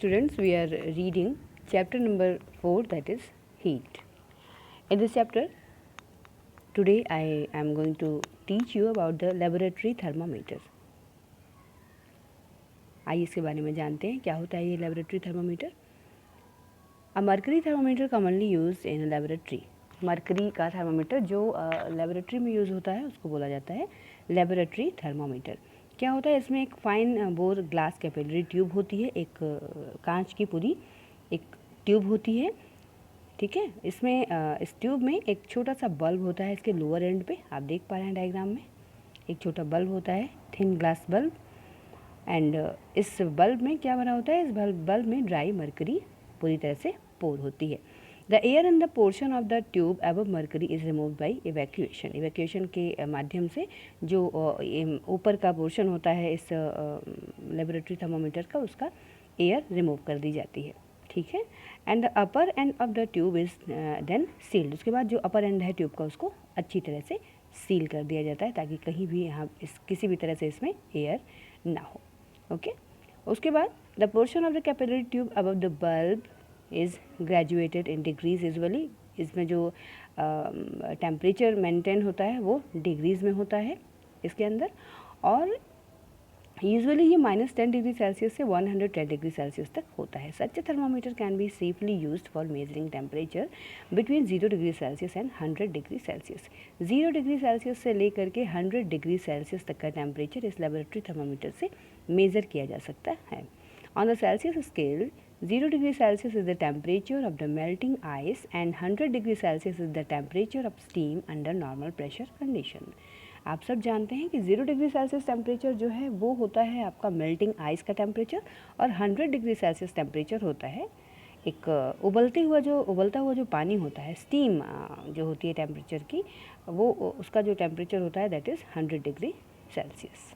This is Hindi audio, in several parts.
students, we are reading chapter number 4, that is heat. In this chapter, today I am going to teach you about the laboratory thermometer. आइए इसके बारे में जानते हैं क्या होता है ये laboratory thermometer. A mercury thermometer commonly used in a laboratory. Mercury का थर्मामीटर जो लेबोरेटरी में यूज़ होता है उसको बोला जाता है लेबोरेटरी थर्मामीटर. क्या होता है इसमें एक fine bore glass capillary tube होती है, एक कांच की पूरी एक ट्यूब होती है. ठीक है, इसमें इस ट्यूब में एक छोटा सा बल्ब होता है. इसके लोअर एंड पे आप देख पा रहे हैं डायग्राम में एक छोटा बल्ब होता है, थिन ग्लास बल्ब. एंड इस बल्ब में क्या भरा होता है, इस बल्ब में ड्राई मरकरी पूरी तरह से पोर होती है. The air in the portion of the tube above mercury is remove by evacuation. Evacuation के माध्यम से जो ऊपर का पोर्शन होता है इस लेबोरेटरी थर्मोमीटर का, उसका एयर रिमूव कर दी जाती है. ठीक है. And the upper end of the tube is then sealed. उसके बाद जो अपर एंड है ट्यूब का उसको अच्छी तरह से सील कर दिया जाता है ताकि कहीं भी यहाँ किसी भी तरह से इसमें एयर ना हो. ओके. उसके बाद the portion of the capillary tube above the bulb is graduated in degrees usually. इसमें जो टेम्परेचर मेंटेन होता है वो डिग्रीज़ में होता है इसके अंदर. और यूजुअली ये -10 डिग्री सेल्सियस से 110 डिग्री सेल्सियस तक होता है. Such thermometer can be safely used for measuring temperature between 0 degree Celsius and 100 degree Celsius. 0 degree Celsius से लेकर के 100 डिग्री सेल्सियस तक का टेम्परेचर इस लेबोरेटरी थर्मामीटर से मेज़र किया जा सकता है. On the Celsius scale 0 degree Celsius is the temperature of the melting ice and 100 degree Celsius is the temperature of steam under normal pressure condition. आप सब जानते हैं कि 0 डिग्री सेल्सियस टेम्परेचर जो है वो होता है आपका मेल्टिंग आइस का टेम्परेचर, और 100 डिग्री सेल्सियस टेम्परेचर होता है एक उबलता हुआ जो पानी होता है, स्टीम जो होती है टेम्परेचर की, वो उसका जो टेम्परेचर होता है दैट इज़ 100 डिग्री सेल्सियस.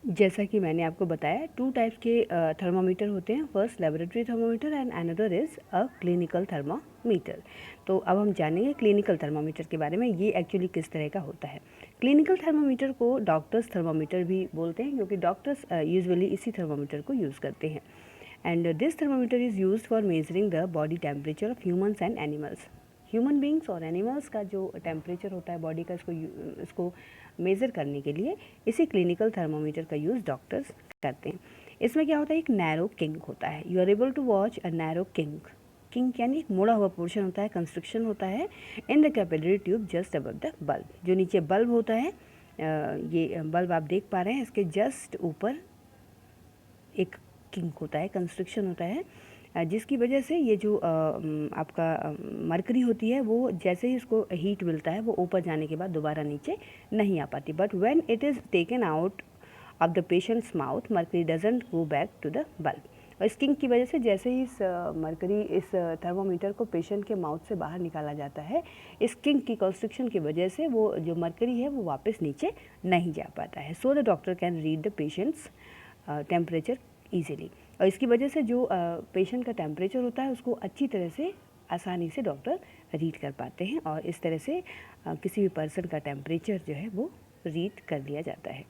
जैसा कि मैंने आपको बताया, 2 टाइप्स के थर्मामीटर होते हैं. First laboratory thermometer and another is a clinical thermometer. तो अब हम जानेंगे क्लिनिकल थर्मामीटर के बारे में. ये एक्चुअली किस तरह का होता है. क्लिनिकल थर्मामीटर को डॉक्टर्स थर्मामीटर भी बोलते हैं क्योंकि डॉक्टर्स यूजुअली इसी थर्मामीटर को यूज़ करते हैं. And this thermometer is used for measuring the body temperature of humans and animals. Human beings और एनिमल्स का जो टेम्परेचर होता है बॉडी का, इसको मेज़र करने के लिए इसी क्लिनिकल थर्मामीटर का यूज़ डॉक्टर्स करते हैं. इसमें क्या होता है, एक नैरो किंग होता है. You are able to watch a narrow kink. Kink यानी एक मुड़ा हुआ पोर्शन होता है, कंस्ट्रक्शन होता है in the capillary tube just above the bulb. जो नीचे बल्ब होता है, ये बल्ब आप देख पा रहे हैं, इसके जस्ट ऊपर एक किंग होता है, कंस्ट्रक्शन होता है, जिसकी वजह से ये जो आपका मरकरी होती है वो जैसे ही उसको हीट मिलता है वो ऊपर जाने के बाद दोबारा नीचे नहीं आ पाती. But when it is taken out of the patient's mouth, mercury doesn't go back to the bulb. और इस किंग की वजह से जैसे ही इस थर्मोमीटर को पेशेंट के माउथ से बाहर निकाला जाता है, इस किंग की कंस्ट्रक्शन की वजह से वो जो मरकरी है वो वापस नीचे नहीं जा पाता है. So the doctor can read the patients temperature easily. और इसकी वजह से जो पेशेंट का टेम्परेचर होता है उसको अच्छी तरह से आसानी से डॉक्टर रीड कर पाते हैं, और इस तरह से किसी भी पर्सन का टेम्परेचर जो है वो रीड कर लिया जाता है.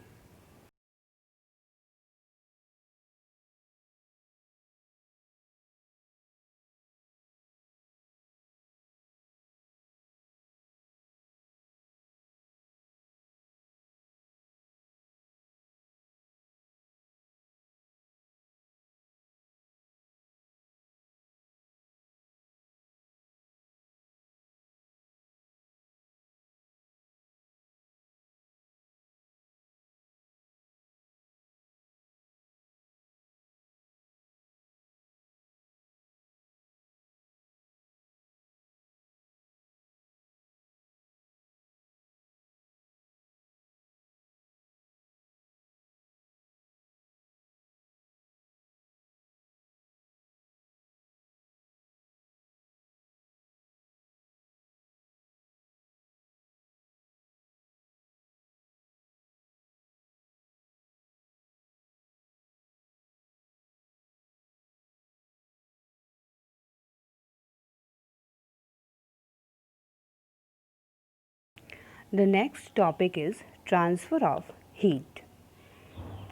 The next topic is transfer of heat.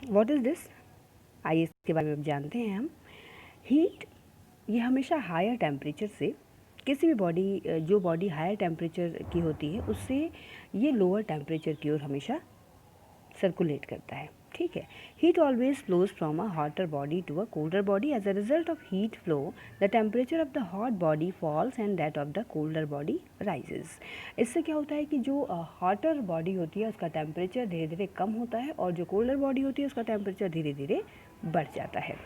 What is this? आइए इसके बारे में जानते हैं हम। हीट ये हमेशा हायर टेम्परेचर से किसी भी बॉडी जो बॉडी हायर टेम्परेचर की होती है उससे ये लोअर टेम्परेचर की ओर हमेशा सर्कुलेट करता है। ठीक है। Heat always flows from a hotter body to a colder body. As a result of heat flow the temperature of the hot body falls and that of the colder body rises. इससे क्या होता है कि जो हॉटर बॉडी होती है उसका टेम्परेचर धीरे धीरे कम होता है और जो कोल्डर बॉडी होती है उसका टेम्परेचर धीरे धीरे बढ़ जाता है।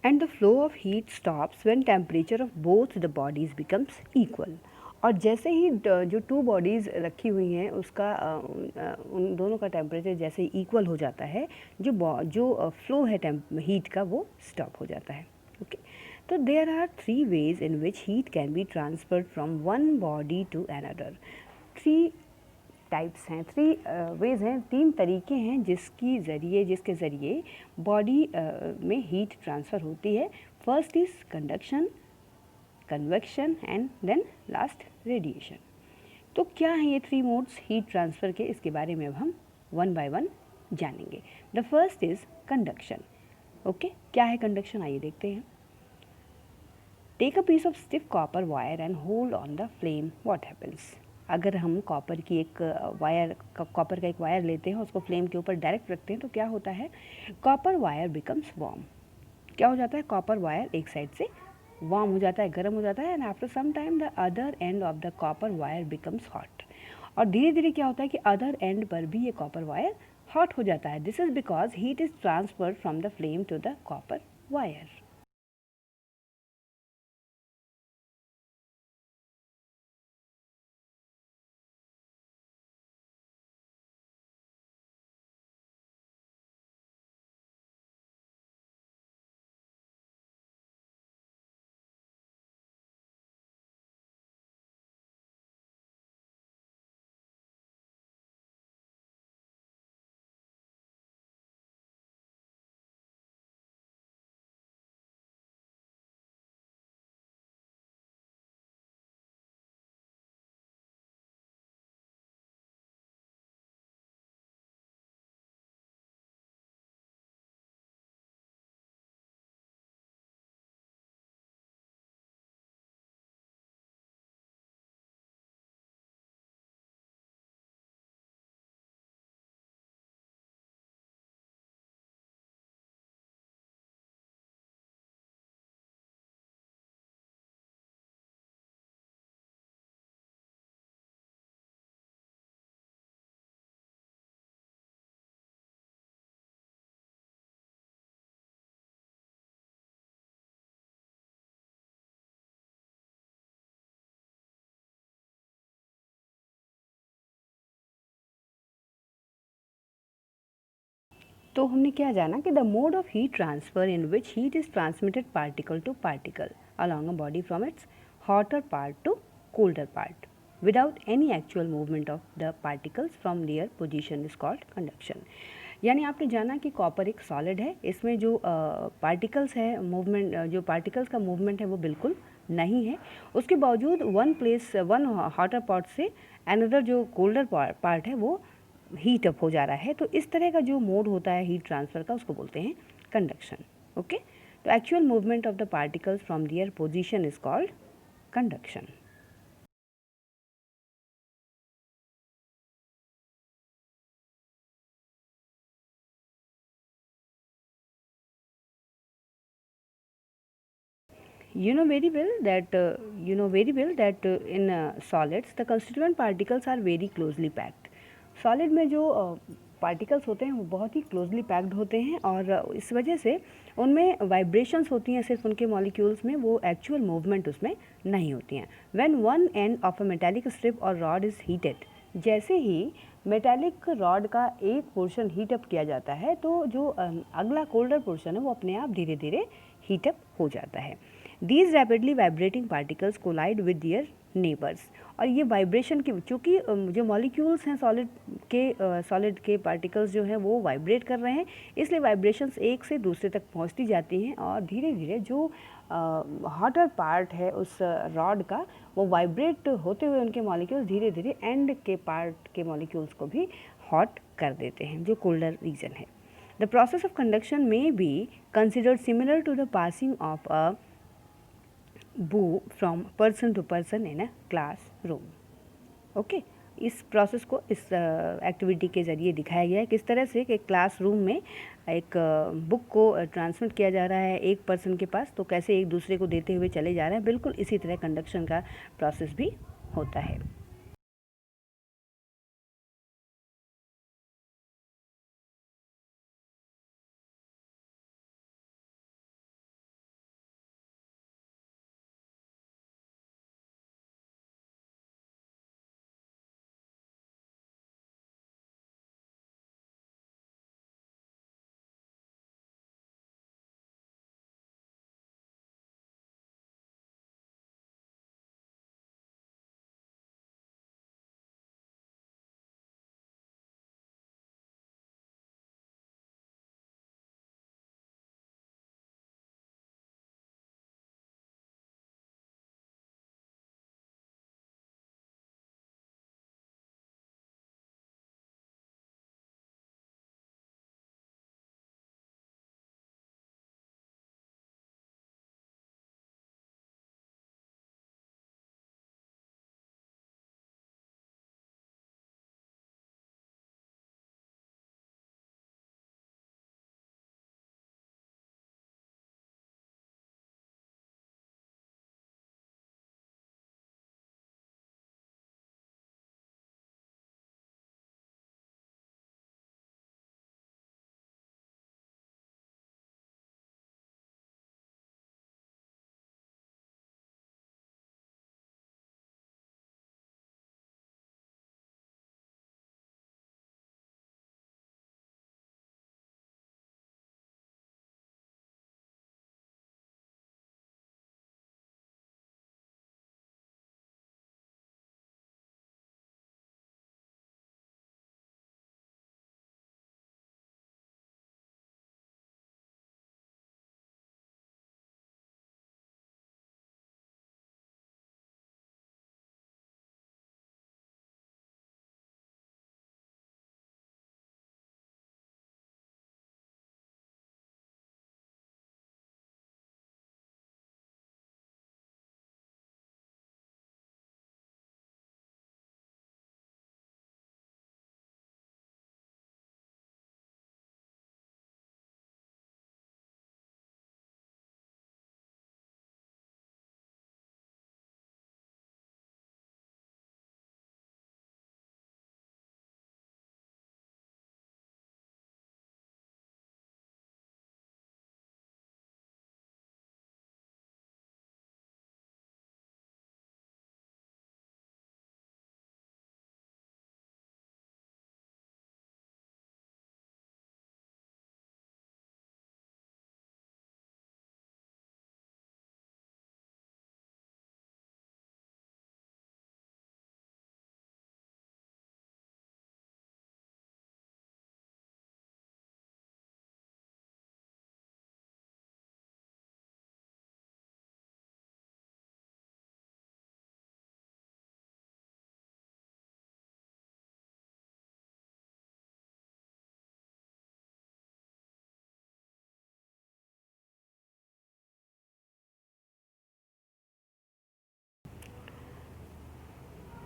And the flow of heat stops when temperature of both the bodies becomes equal. और जैसे ही जो टू बॉडीज़ रखी हुई हैं उसका उन दोनों का टेम्परेचर जैसे ही इक्वल हो जाता है जो फ्लो है हीट का वो स्टॉप हो जाता है। ओके। तो there are three ways in which heat can be transferred from one body to another. Three types हैं, थ्री वेज हैं, तीन तरीके हैं जिसके ज़रिए बॉडी में हीट ट्रांसफ़र होती है। First is conduction, convection and then last radiation. तो क्या हैं ये थ्री मोड्स हीट ट्रांसफ़र के, इसके बारे में अब हम वन बाय वन जानेंगे। The first is conduction. Okay, क्या है कंडक्शन, आइए देखते हैं। Take a piece of stiff copper wire and hold on the flame, what happens. अगर हम कॉपर की एक वायर कॉपर का एक वायर लेते हैं, उसको फ्लेम के ऊपर डायरेक्ट रखते हैं तो क्या होता है, कॉपर वायर बिकम्स वार्म। क्या हो जाता है, कॉपर वायर एक साइड से वार्म हो जाता है, गर्म हो जाता है, and after some time the other end of the copper wire becomes hot. और धीरे धीरे क्या होता है कि अदर एंड पर भी ये कॉपर वायर हॉट हो जाता है। This is because heat is transferred from the flame to the copper wire. तो हमने क्या जाना कि the mode of heat transfer in which heat is transmitted particle to particle along a body from its hotter part to colder part without any actual movement of the particles from their position is called conduction। यानी आपने जाना कि कॉपर एक सॉलिड है, इसमें जो पार्टिकल्स है मूवमेंट, जो पार्टिकल्स का मूवमेंट है वो बिल्कुल नहीं है। उसके बावजूद वन हॉटर पार्ट से अनदर जो कोल्डर पार्ट है वो हीट अप हो जा रहा है। तो इस तरह का जो मोड होता है हीट ट्रांसफ़र का उसको बोलते हैं कंडक्शन। ओके। तो actual movement of the particles from their position is called conduction. You know very well that in solids the constituent particles are very closely packed. Solid में जो पार्टिकल्स होते हैं वो बहुत ही क्लोजली पैक्ड होते हैं और इस वजह से उनमें वाइब्रेशंस होती हैं सिर्फ उनके मॉलिक्यूल्स में, वो एक्चुअल मूवमेंट उसमें नहीं होती हैं. When one end of a metallic strip और रॉड इज़ हीटेड, जैसे ही मेटालिक रॉड का एक पोर्शन हीटअप किया जाता है तो जो अगला कोल्डर पोर्शन है वो अपने आप धीरे धीरे हीटअप हो जाता है. These rapidly vibrating particles collide with their neighbours. और ये वाइब्रेशन की, चूँकि जो मॉलिक्यूल्स हैं सॉलिड के पार्टिकल्स जो हैं वो वाइब्रेट कर रहे हैं, इसलिए वाइब्रेशंस एक से दूसरे तक पहुंचती जाती हैं और धीरे धीरे जो हॉटर पार्ट है उस रॉड का वो वाइब्रेट होते हुए उनके मॉलिक्यूल्स धीरे धीरे एंड के पार्ट के मॉलिक्यूल्स को भी हॉट कर देते हैं, जो कोल्डर रीजन है. The process of conduction may be considered similar to the passing of a boo from person to person in a class room. Okay, इस प्रोसेस को इस एक्टिविटी के ज़रिए दिखाया गया है किस तरह से कि क्लास रूम में एक बुक को ट्रांसमिट किया जा रहा है एक पर्सन के पास, तो कैसे एक दूसरे को देते हुए चले जा रहे हैं. बिल्कुल इसी तरह कंडक्शन का प्रोसेस भी होता है.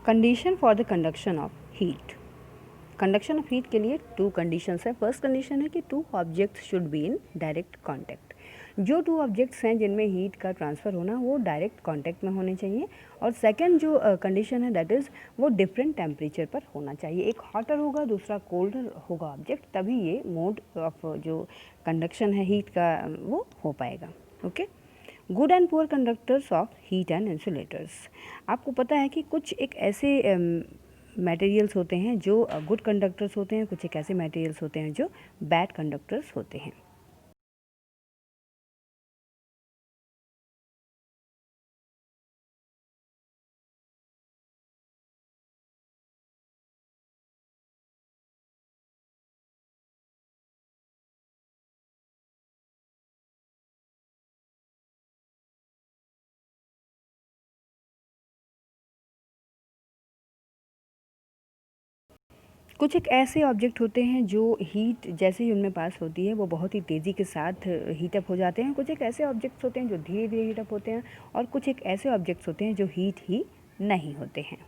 Condition for the conduction of heat. Conduction of heat के लिए 2 कंडीशंस है. फर्स्ट कंडीशन है कि 2 objects should be in direct contact. जो टू ऑब्जेक्ट्स हैं जिनमें हीट का ट्रांसफ़र होना वो डायरेक्ट कांटेक्ट में होने चाहिए, और सेकंड जो कंडीशन है दैट इज़ वो डिफरेंट टेम्परेचर पर होना चाहिए। एक हॉटर होगा, दूसरा कोल्डर होगा ऑब्जेक्ट, तभी ये मोड ऑफ जो कंडक्शन है हीट का वो हो पाएगा। Okay, good and poor conductors of heat and insulators. आपको पता है कि कुछ एक ऐसे मटेरियल्स होते हैं जो गुड कंडक्टर्स होते हैं, कुछ एक ऐसे मटेरियल्स होते हैं जो बैड कंडक्टर्स होते हैं। कुछ एक ऐसे ऑब्जेक्ट होते हैं जो हीट जैसे ही उनमें पास होती है वो बहुत ही तेज़ी के साथ हीटअप हो जाते हैं। कुछ एक ऐसे ऑब्जेक्ट्स होते हैं जो धीरे धीरे हीटअप होते हैं, और कुछ एक ऐसे ऑब्जेक्ट्स होते हैं जो हीट ही नहीं होते हैं।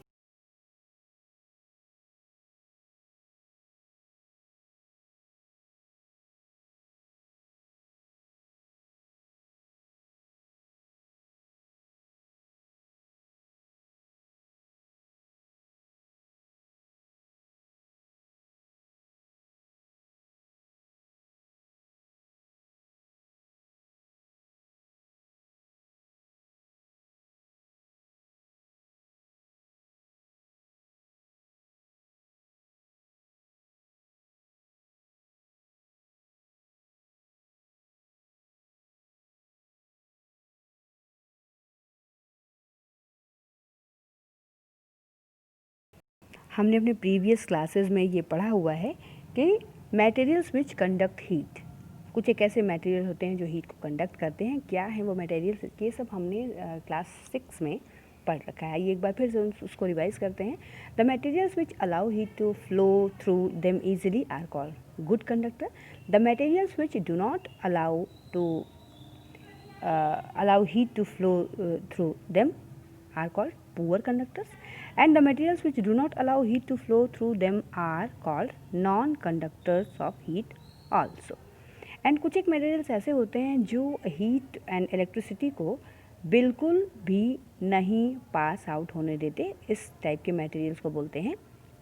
हमने अपने प्रीवियस क्लासेस में ये पढ़ा हुआ है कि मटेरियल्स विच कंडक्ट हीट, कुछ एक ऐसे मटेरियल होते हैं जो हीट को कंडक्ट करते हैं। क्या है वो मटेरियल्स, ये सब हमने क्लास 6 में पढ़ रखा है। ये एक बार फिर से उसको रिवाइज करते हैं। The materials which allow heat to flow through them easily are called good conductor. The materials which do not allow heat to flow through them are called poor conductors, and the materials which do not allow heat to flow through them are called non-conductors of heat also. And कुछ एक मटेरियल्स ऐसे होते हैं जो हीट एंड इलेक्ट्रिसिटी को बिल्कुल भी नहीं पास आउट होने देते। इस टाइप के मटेरियल्स को बोलते हैं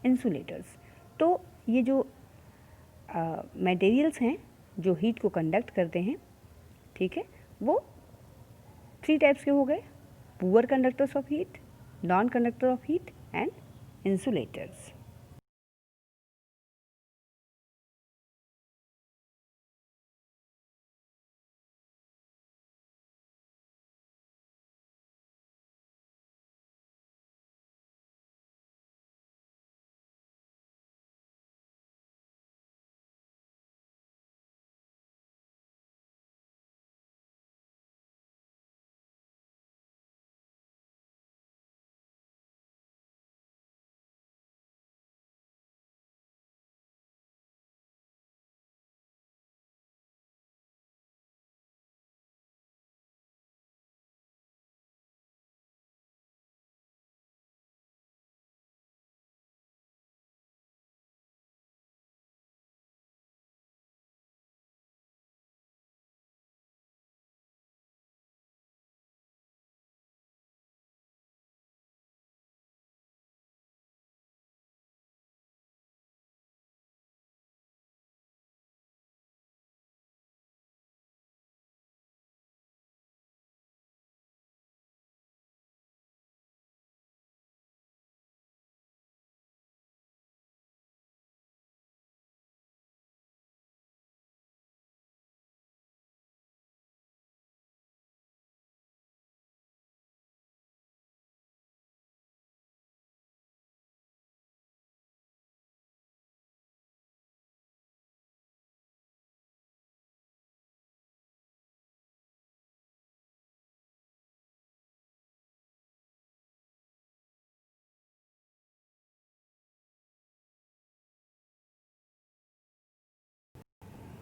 इंसुलेटर्स। तो ये जो मटेरियल्स हैं जो हीट को कंडक्ट करते हैं, ठीक है, वो 3 टाइप्स के हो गए: poor conductors of heat, non conductor of heat and insulators.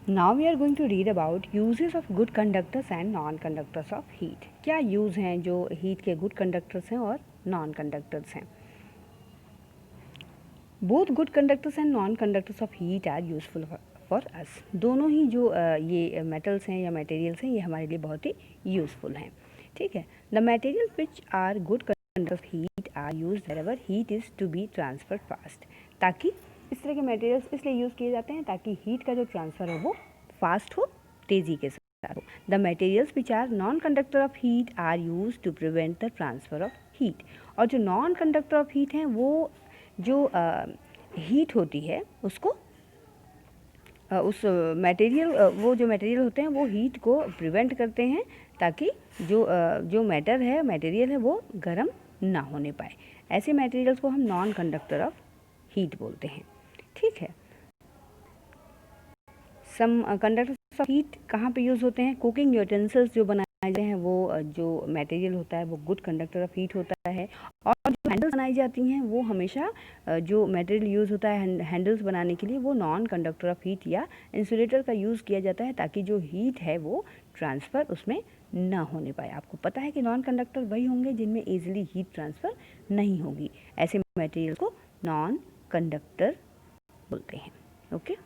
Now we are going to read about uses of good conductors and non-conductors of heat. क्या यूज़ हैं जो हीट के गुड कंडक्टर्स हैं और नॉन कंडक्टर्स हैं। Both good conductors and non-conductors of heat are useful for us. दोनों ही जो ये मेटल्स हैं या मटेरियल्स हैं, ये हमारे लिए बहुत ही यूज़फुल हैं। ठीक है। The materials which are good conductor of heat are used wherever heat is to be transferred fast. ताकि इस तरह के मटेरियल्स इसलिए यूज़ किए जाते हैं ताकि हीट का जो ट्रांसफ़र हो वो फास्ट हो, तेज़ी के साथ हो। The materials which are non conductor of heat are use to prevent the transfer of heat. और जो नॉन कंडक्टर ऑफ हीट हैं वो जो हीट होती है उसको उस मटेरियल वो जो मटेरियल होते हैं वो हीट को प्रिवेंट करते हैं ताकि जो मैटर है, मटेरियल है, वो गर्म ना होने पाए। ऐसे मटेरियल्स को हम नॉन कंडक्टर ऑफ हीट बोलते हैं। ठीक है। सम कंडक्टर्स ऑफ हीट कहाँ पे यूज़ होते हैं? कुकिंग यूटेंसिल्स जो बनाए जाते हैं वो जो मटेरियल होता है वो गुड कंडक्टर ऑफ हीट होता है। और जो हैंडल्स बनाई जाती हैं वो हमेशा जो मटेरियल यूज़ होता है हैंडल्स बनाने के लिए वो नॉन कंडक्टर ऑफ हीट या इंसुलेटर का यूज़ किया जाता है ताकि जो हीट है वो ट्रांसफ़र उसमें ना होने पाए। आपको पता है कि नॉन कंडक्टर वही होंगे जिनमें ईजिली हीट ट्रांसफ़र नहीं होगी। ऐसे मटेरियल को नॉन कंडक्टर बोलते हैं। Okay.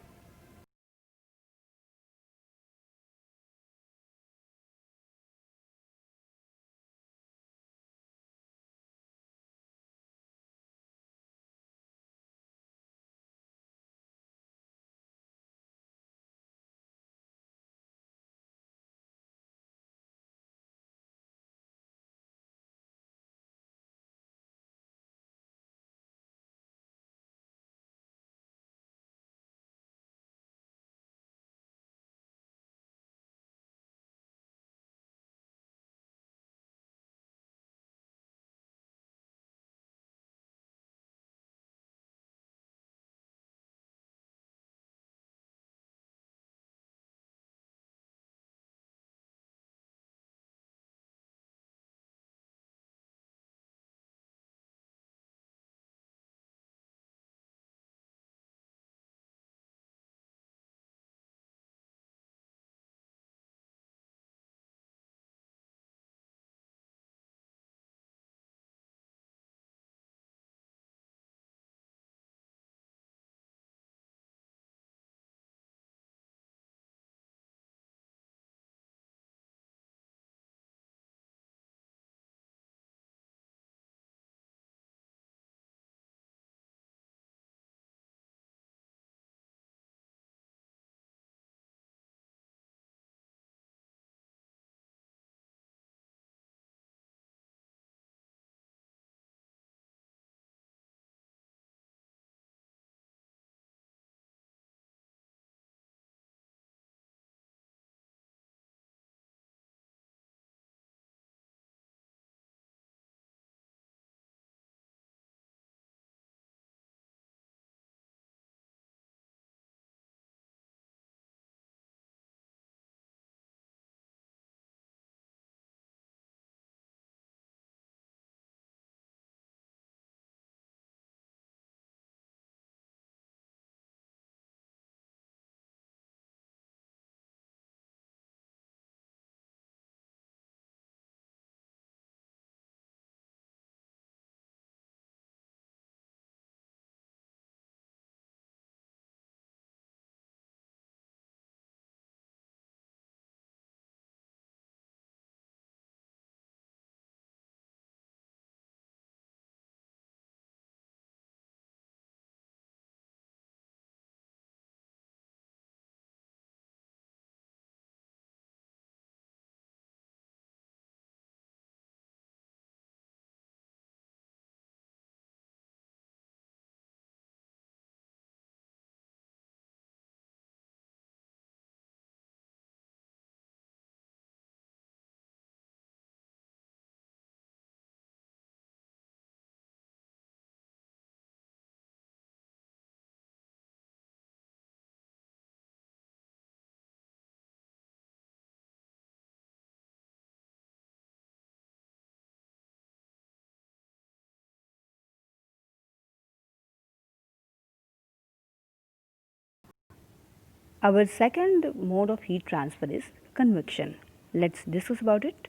Our second mode of heat transfer is convection. Let's discuss about it.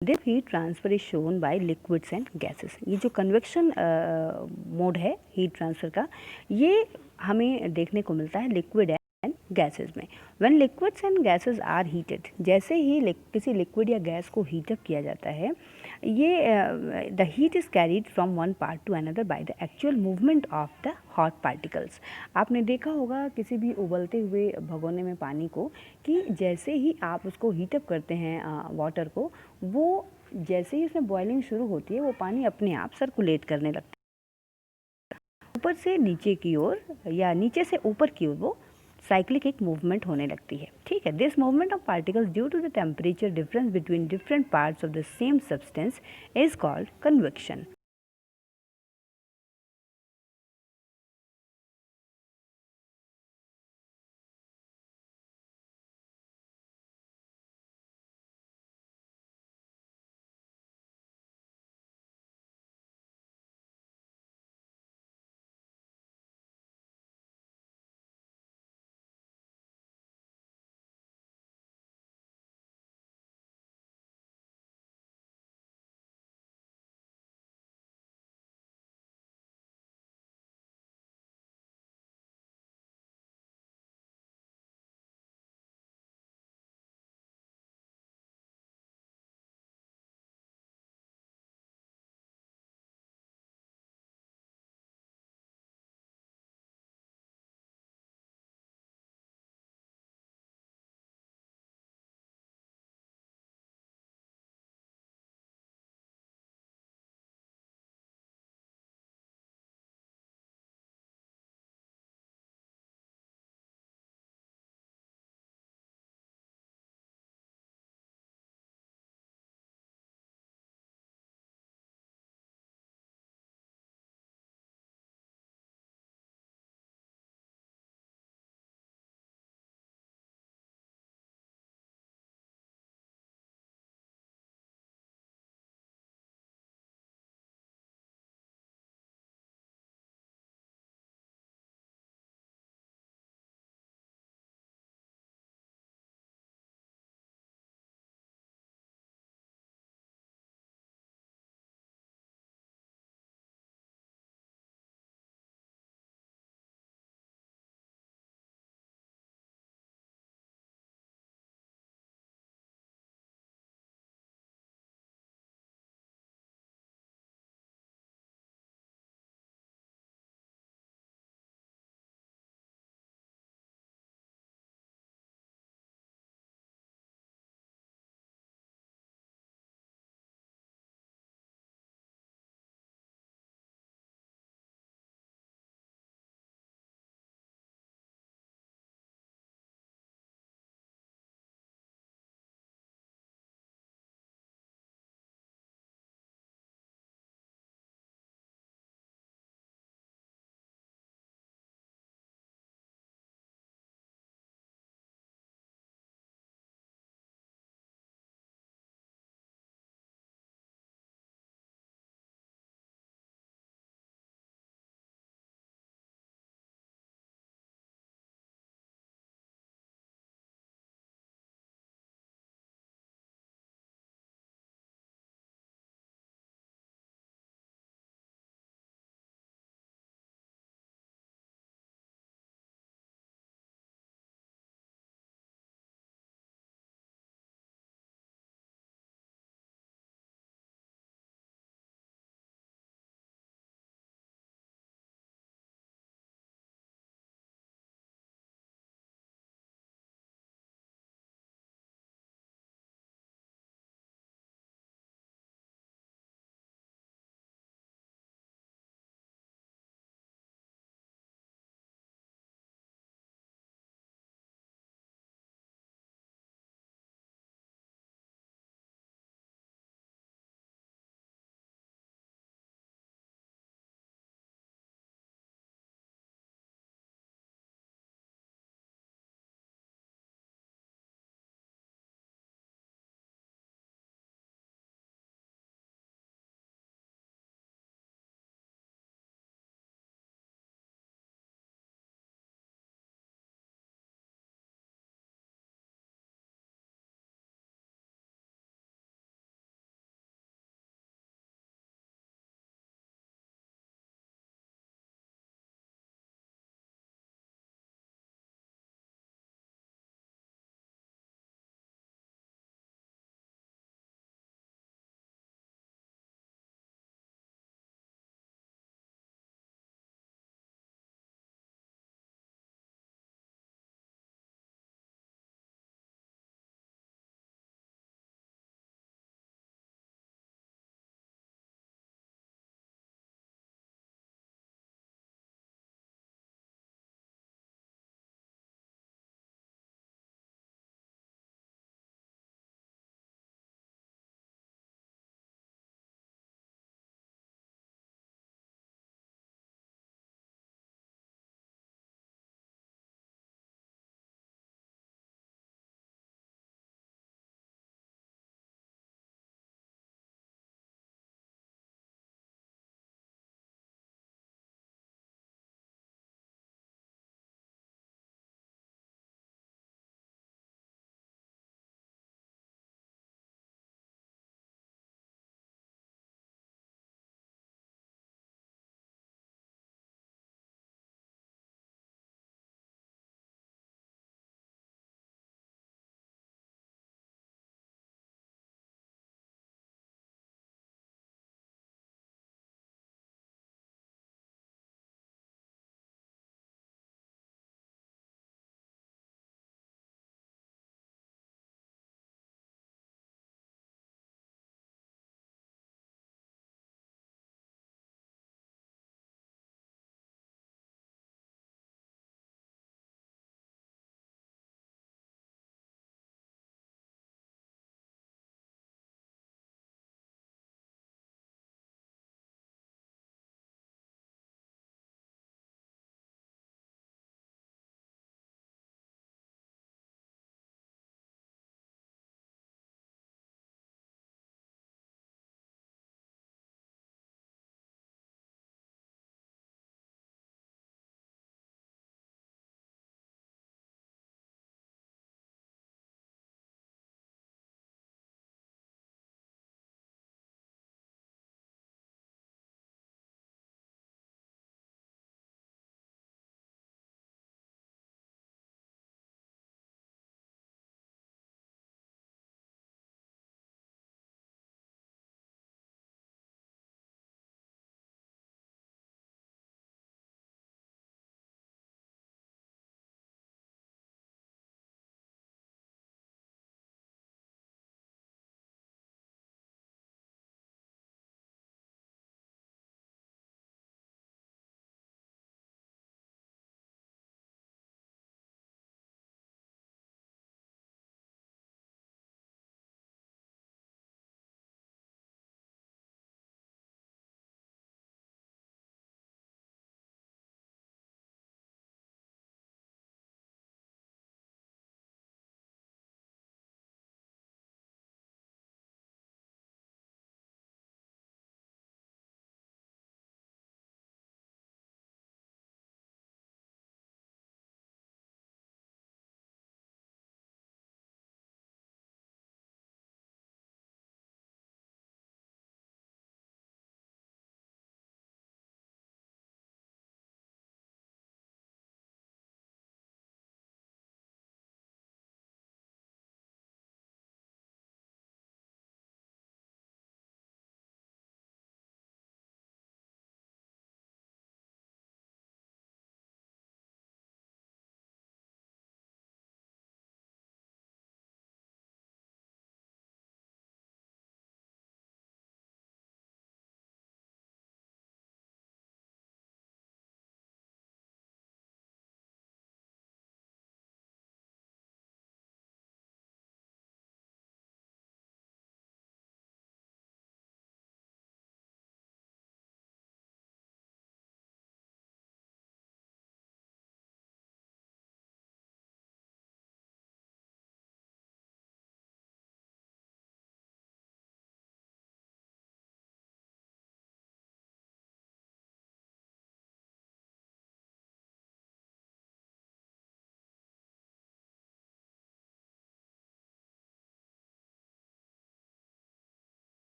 This heat transfer is shown by liquids and gases. ये जो convection मोड है heat transfer का, ये हमें देखने को मिलता है liquid and गैसेज में। When liquids and gases are heated, जैसे ही किसी लिक्विड या गैस को हीटअप किया जाता है, ये the heat is carried from one part two another by the actual movement of the hot particles. आपने देखा होगा किसी भी उबलते हुए भगोने में पानी को कि जैसे ही आप उसको हीटअप करते हैं वाटर को, वो जैसे ही उसमें बॉइलिंग शुरू होती है वो पानी अपने आप सर्कुलेट करने लगता है, ऊपर से नीचे की ओर या नीचे से ऊपर की ओर वो साइक्लिक एक मूवमेंट होने लगती है। ठीक है, this movement of particles due to the temperature difference between different parts of the same substance is called convection.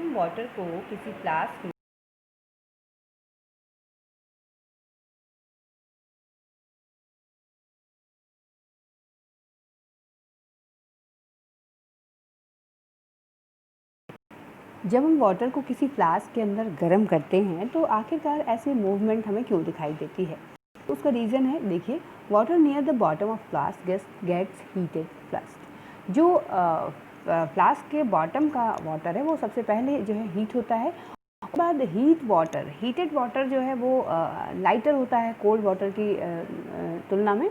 हम वाटर को किसी फ्लास्क में जब हम वाटर को किसी फ्लास्क के अंदर गर्म करते हैं तो आखिरकार ऐसे मूवमेंट हमें क्यों दिखाई देती है? तो उसका रीज़न है, देखिए, water near the bottom of flask gets heated first. जो फ्लास्क के बॉटम का वाटर है वो सबसे पहले जो है हीट होता है, उसके बाद हीटेड वाटर जो है वो लाइटर होता है कोल्ड वाटर की तुलना में।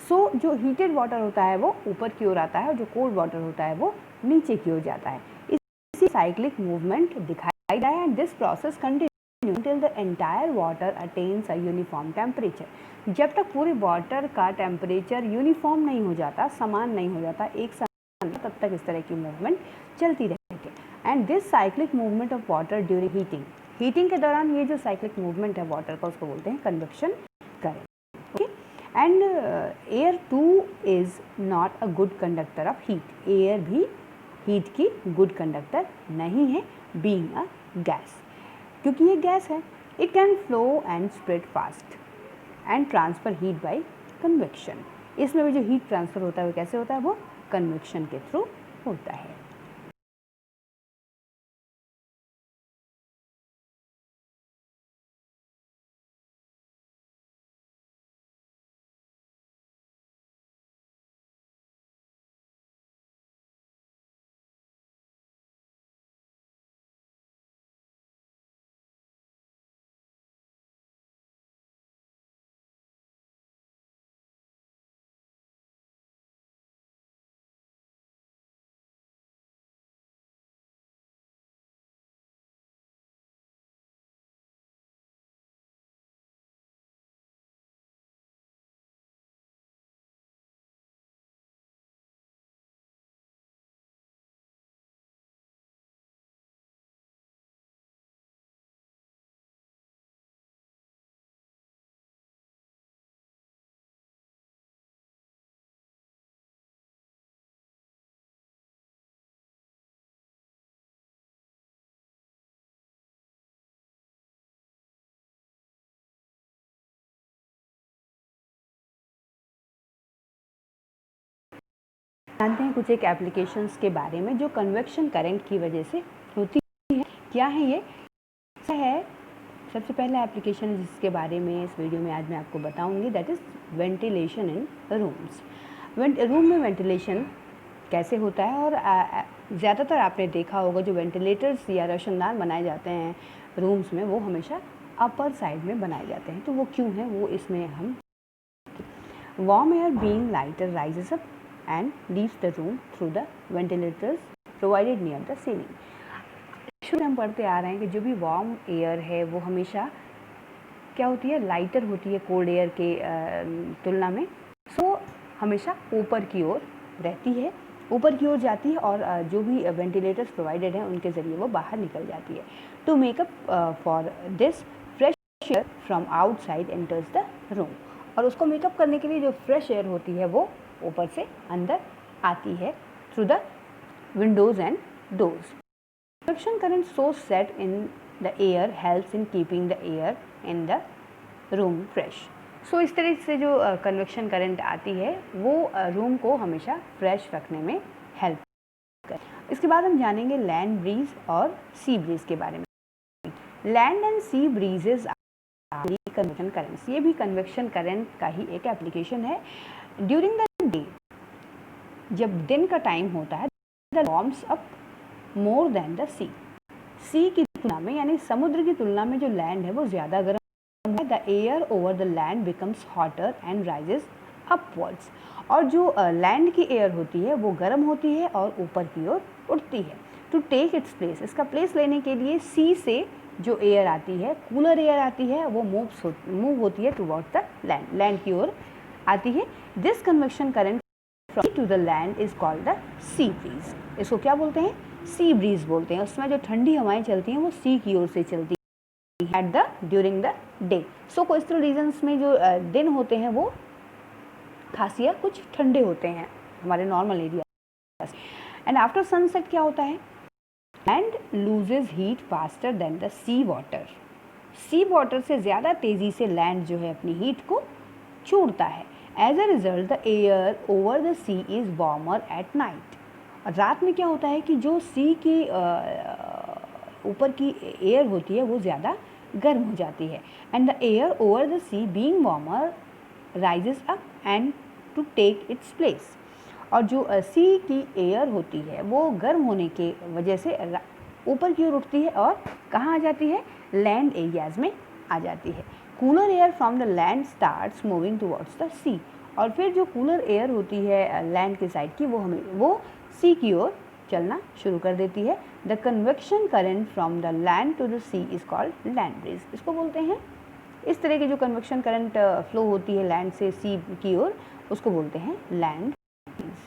सो जो हीटेड वाटर होता है वो ऊपर की ओर आता है और जो कोल्ड वाटर होता है वो नीचे की ओर जाता है। इसी साइक्लिक मूवमेंट दिखाई दिया है and this process continue until the entire water attains a uniform temperature। जब तक पूरे वाटर का टेम्परेचर यूनिफॉर्म नहीं हो जाता, समान नहीं हो जाता, एक समान, तब तक इस तरह की मूवमेंट चलती रहती है। And this cyclic movement of water during heating के दौरान ये जो साइक्लिक मूवमेंट है वाटर का, उसको बोलते हैं convection current. Okay, and air two is not a good conductor of heat. Air भी हीट की गुड कंडक्टर नहीं है, बीइंग अ गैस, क्योंकि ये गैस है। It can flow and spread fast and transfer heat bye convection. इसमें भी जो हीट ट्रांसफ़र होता है वो कैसे होता है? वो कन्वेक्शन के थ्रू होता है। जानते हैं कुछ एक एप्लीकेशंस के बारे में जो कन्वेक्शन करंट की वजह से होती है। क्या है ये? है सबसे पहला एप्लीकेशन जिसके बारे में इस वीडियो में आज मैं आपको बताऊंगी, that is ventilation in rooms. Room में वेंटिलेशन कैसे होता है, और ज़्यादातर आपने देखा होगा जो वेंटिलेटर्स या रोशनदान बनाए जाते हैं रूम्स में वो हमेशा अपर साइड में बनाए जाते हैं। तो वो क्यों है वो इसमें हम warm air being lighter rises up and leaves the room through the ventilators provided near the ceiling. शुरू हम पढ़ते आ रहे हैं कि जो भी वार्म एयर है वो हमेशा क्या होती है? लाइटर होती है कोल्ड एयर के तुलना में। सो हमेशा ऊपर की ओर रहती है, ऊपर की ओर जाती है, और जो भी वेंटिलेटर्स प्रोवाइडेड हैं उनके ज़रिए वो बाहर निकल जाती है। To make up for this fresh air from outside enters the room. और उसको मेकअप करने के लिए जो फ्रेश एयर होती है वो ऊपर से अंदर आती है through the windows and doors. Convection current source set in the air helps in keeping the air in the room fresh. So इस तरह से जो कन्वेक्शन करंट आती है वो रूम को हमेशा फ्रेश रखने में हेल्प कर। इसके बाद हम जानेंगे लैंड ब्रीज और सी ब्रीज के बारे में। Land and sea breezes convection currents, ये भी कन्वेक्शन करंट का ही एक एप्लीकेशन है। ड्यूरिंग द डे, जब दिन का टाइम होता है, the warms up more than the sea. Sea की तुलना में यानी समुद्र की तुलना में जो लैंड है वो ज़्यादा गर्म है। The air over the land becomes hotter and rises upwards. और जो लैंड की एयर होती है वो गर्म होती है और ऊपर की ओर उठती है। टू टेक इट्स प्लेस, इसका प्लेस लेने के लिए सी से जो एयर आती है, कूलर एयर आती है, वो मूव होती है टुवर्ड्स द लैंड, लैंड की ओर आती है। This convection current from to the land is called the sea breeze. इसको क्या बोलते हैं? सी ब्रीज बोलते हैं। उसमें जो ठंडी हवाएं चलती हैं वो सी की ओर से चलती है at the during the day. So coastal regions में जो दिन होते हैं वो खासिया कुछ ठंडे होते हैं हमारे normal area. And after sunset क्या होता है? Land loses heat faster than the sea water. Sea water से ज़्यादा तेज़ी से लैंड जो है अपनी हीट को छोड़ता है। As a result the air over the sea is warmer at night. रात में क्या होता है कि जो सी के ऊपर की एयर होती है वो ज़्यादा गर्म हो जाती है। And the air over the sea being warmer rises up and to take its place. और जो सी की एयर होती है वो गर्म होने के वजह से ऊपर की ओर उठती है और कहाँ आ जाती है, लैंड एरियाज़ में आ जाती है। Cooler air from the land starts moving towards the sea. और फिर जो कूलर एयर होती है लैंड के साइड की वो सी की ओर चलना शुरू कर देती है। The convection current from the land to the sea is called land breeze. इसको बोलते हैं, इस तरह की जो कन्वेक्शन करंट फ्लो होती है लैंड से सी की ओर उसको बोलते हैं land breeze.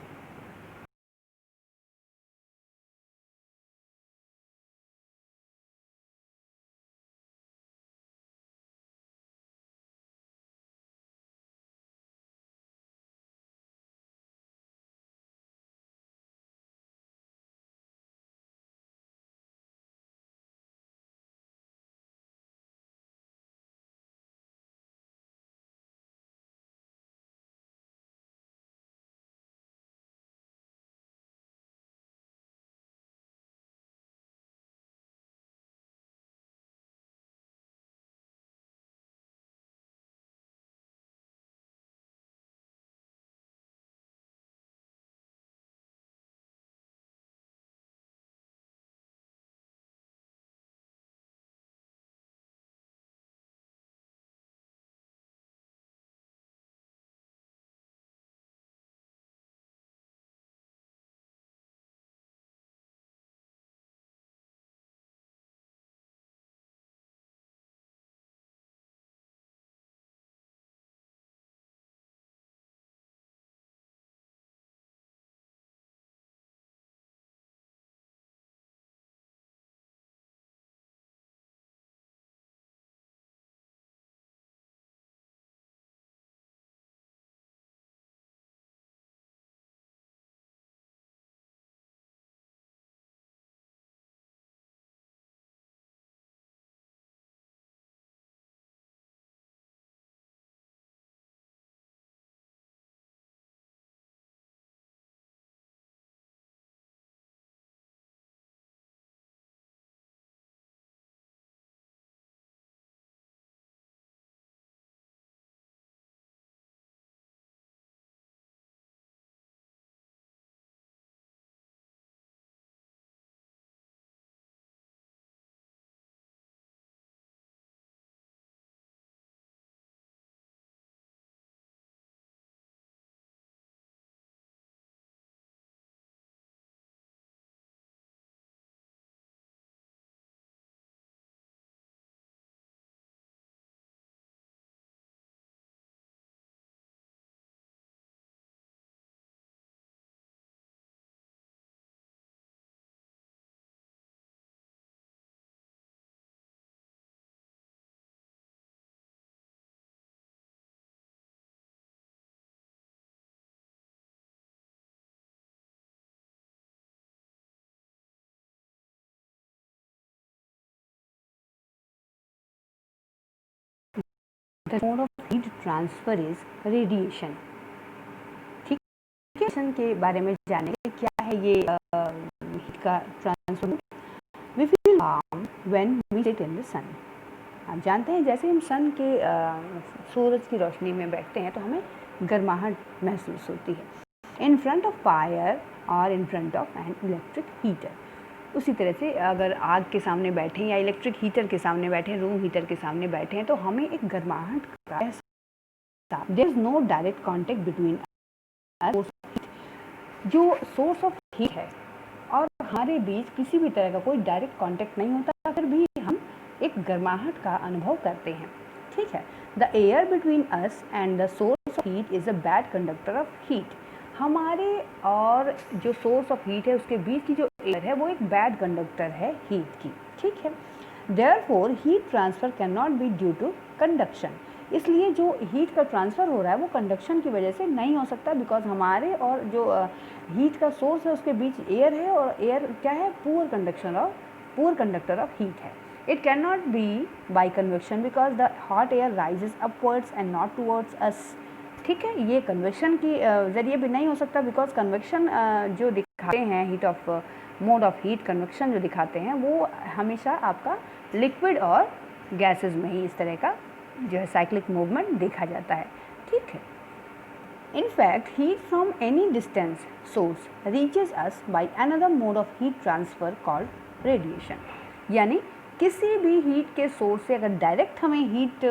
The mode of heat transfer is radiation। ठीक है, रेडिएशन के बारे में जानेंगे, क्या है ये हीट का transfer. We feel warm when we sit in the sun. आप जानते हैं जैसे हम सन के सूरज की रोशनी में बैठते हैं तो हमें गर्माहट महसूस होती है। इन फ्रंट ऑफ फायर और in front of an electric heater. उसी तरह से अगर आग के सामने बैठे या इलेक्ट्रिक हीटर के सामने बैठे, रूम हीटर के सामने बैठे हैं तो हमें एक गर्माहट का एहसास। There is no direct contact between जो सोर्स ऑफ हीट है और हमारे बीच किसी भी तरह का कोई डायरेक्ट कांटेक्ट नहीं होता, फिर भी हम एक गर्माहट का अनुभव करते हैं। ठीक है, the air between us and the source of heat is a bad conductor of heat. हमारे और जो सोर्स ऑफ हीट है उसके बीच की जो एयर है वो एक बैड कंडक्टर है हीट की। ठीक है, therefore heat transfer can not be due to conduction. इसलिए जो हीट का ट्रांसफ़र हो रहा है वो कंडक्शन की वजह से नहीं हो सकता, बिकॉज हमारे और जो हीट का सोर्स है उसके बीच एयर है, और एयर क्या है, पुअर कंडक्टर ऑफ हीट है. It cannot be by convection because the hot air rises upwards and not towards us. ठीक है, ये कन्वेक्शन की ज़रिए भी नहीं हो सकता, बिकॉज कन्वेक्शन जो दिखाते हैं heat of mode of heat convection जो दिखाते हैं वो हमेशा आपका लिक्विड और गैसेस में ही इस तरह का जो है साइक्लिक मूवमेंट देखा जाता है. ठीक है. In fact, heat from any distance source reaches us by another mode of heat transfer called radiation. यानी किसी भी हीट के सोर्स से अगर डायरेक्ट हमें हीट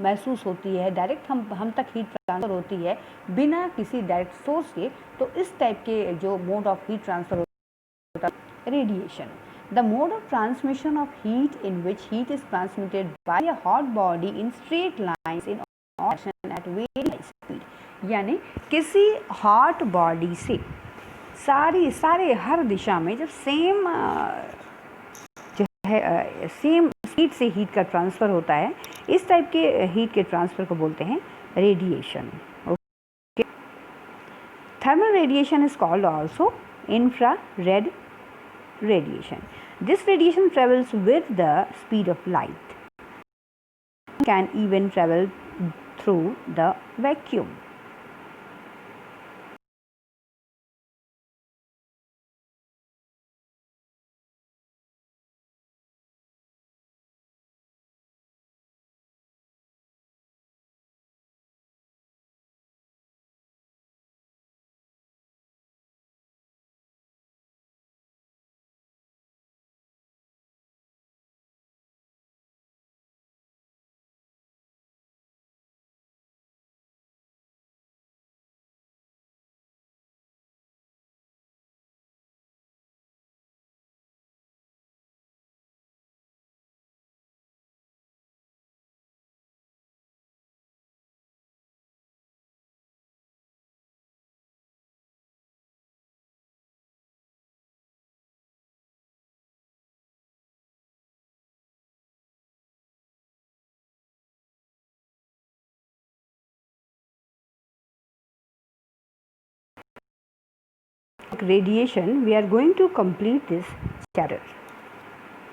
महसूस होती है, डायरेक्ट हम तक हीट ट्रांसफ़र होती है बिना किसी डायरेक्ट सोर्स के, तो इस टाइप के जो मोड ऑफ हीट ट्रांसफ़र होता है radiation. The mode of transmission of heat in which heat is transmitted by a hot body in straight lines in operation at very high speed. यानी किसी हॉट बॉडी से सारे हर दिशा में जब सेम जो है सेम स्पीड से हीट का ट्रांसफ़र होता है, इस टाइप के हीट के ट्रांसफ़र को बोलते हैं radiation. Okay. Thermal radiation is called also infrared radiation. This radiation travels with the speed of light. Can even travel through the vacuum. Radiation, we are going to complete this chapter.